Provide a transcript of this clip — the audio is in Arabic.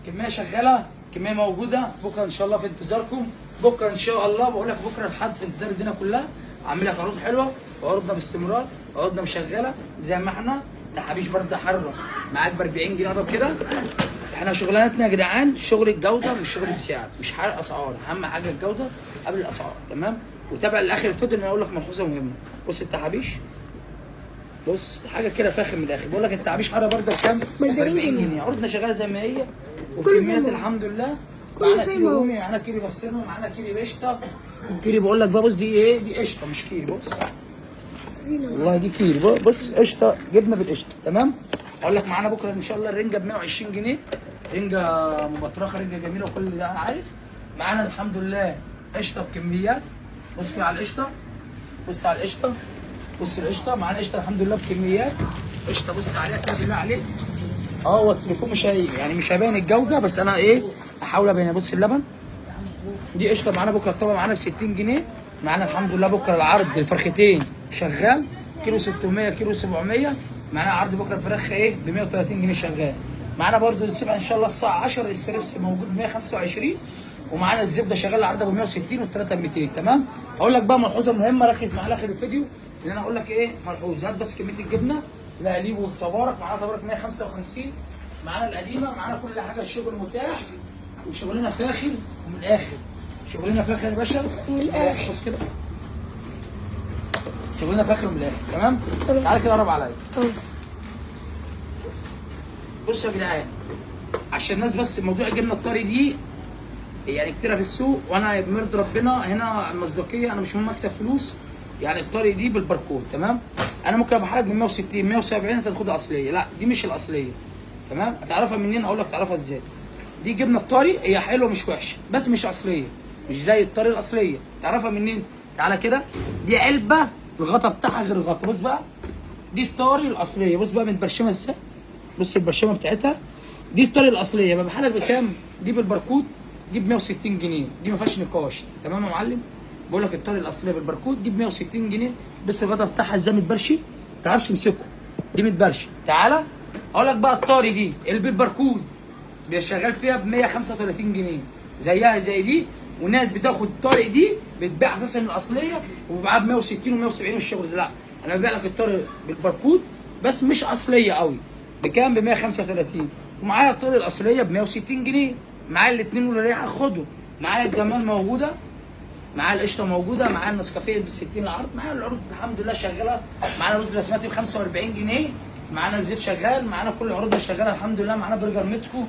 كميه شغاله، كميه موجوده. بكره ان شاء الله في انتظاركم. بكره ان شاء الله بقول لك بكره الحد في انتظار الدنيا كلها. عامل لك عروض حلوه وعروضنا باستمرار، عروضنا مشغله زي ما احنا. تحابيش برده حره معاك ب 40 جنيه. قرب كده. احنا شغلانتنا يا جدعان شغل الجوده مش شغل السعر، مش حرق اسعار. اهم حاجه الجوده قبل الاسعار، تمام؟ وتابع لاخر الفيديو ان انا اقول لك ملحوظه مهمه. بص التحابيش، بص حاجه كده فاخر من الاخر. بقول لك التحابيش حاره برده بكام؟ ب 40 جنيه. عروضنا شغاله زي ما هي وكميات الحمد لله. معانا كيلو رومي، معانا كيلو بسطرمه، معانا كيلو قشطه. كيلو بقول لك بقى بص دي ايه؟ دي قشطه مش كيلو. بص والله دي كيلو. بص قشطه جبنه بالقشطه، تمام؟ اقول لك معانا بكره ان شاء الله الرنجه ب 120 جنيه. رنجه مبطرخه، رنجه جميله وكل ده عارف. معانا الحمد لله قشطه بكميات. بص كده على القشطه، بص على القشطه، بص القشطه. معانا قشطه الحمد لله بكميات. قشطه بص عليها كده بالله عليك. هو التليفون مش يعني مش هيبين الجوده، بس انا ايه احاول ابين. بص اللبن، دي قشطه معانا بكره الطبق معانا ب 60 جنيه. معانا الحمد لله بكره العرض الفرختين شغال كيلو 600 كيلو 700. معانا عرض بكره الفراخ ايه ب 130 جنيه شغال. معانا برده السبع ان شاء الله الساعه 10 الستريبس موجود ب 125. ومعانا الزبده شغال العرض ب 160 والثلاثه ب 200، تمام؟ هقول لك بقى ملحوظه مهمه، ركز معايا لاخر الفيديو. ان انا اقول لك ايه ملحوظه. هات بس كميه الجبنه القليب والتبارك. معانا تبارك 155. معانا القديمه، معانا كل حاجه. الشغل متاح وشغلنا فاخر ومن الاخر. شغلنا فاخر يا باشا من الاخر. بص كده شغلنا فاخر من الاخر، تمام؟ تعالى كده قرب عليا. بص يا جدعان، عشان الناس بس موضوع الجبنه الطري دي يعني كتيره في السوق، وانا بمرضي ربنا هنا مصداقيه. انا مش مهم اكسب فلوس. يعني الطري دي بالباركود، تمام؟ انا ممكن ابيعها لك ب 160 170 انت تاخدها اصليه. لا دي مش الاصليه، تمام؟ هتعرفها منين؟ اقول لك تعرفها ازاي. دي جبنه الطري هي حلوه مش وحشه، بس مش اصليه، مش زي الطري الاصليه. تعرفها منين؟ تعالى كده. دي علبه الغطا بتاعها غير الغطا. بص بقى، دي الطري الاصليه. بص بقى متبرشمه ازاي. بص البرشمه بتاعتها. دي الطري الاصليه ببيعها لك بكام؟ دي بالباركود دي ب 160 جنيه. دي ما فيهاش نقاش، تمام يا معلم؟ بقول لك الطري الاصليه بالباركود دي ب 160 جنيه. بس الغطا بتاعها ازاي متبرشم، ما تعرفش تمسكه. دي متبرشم. تعالى اقول لك بقى الطري دي اللي بالباركود شغال فيها ب 135 جنيه زيها زي دي. وناس بتاخد الطري دي بتبيع اساسا الاصليه وبيبيعها ب 160 و170 والشغل ده. لا انا ببيع لك الطري بالباركود بس مش اصليه قوي. بكام؟ ب 135. ومعايا الطري الاصليه ب 160 جنيه. معايا الاثنين والريحه خده. معايا الجمال موجوده، معايا القشطه موجوده، معايا النسكافيه ب 60 العرض. معايا العروض الحمد لله شغاله. معانا رز بسمتي ب 45 جنيه. معانا الزيت شغال. معانا كل عروضنا شغاله الحمد لله. معانا برجر متكو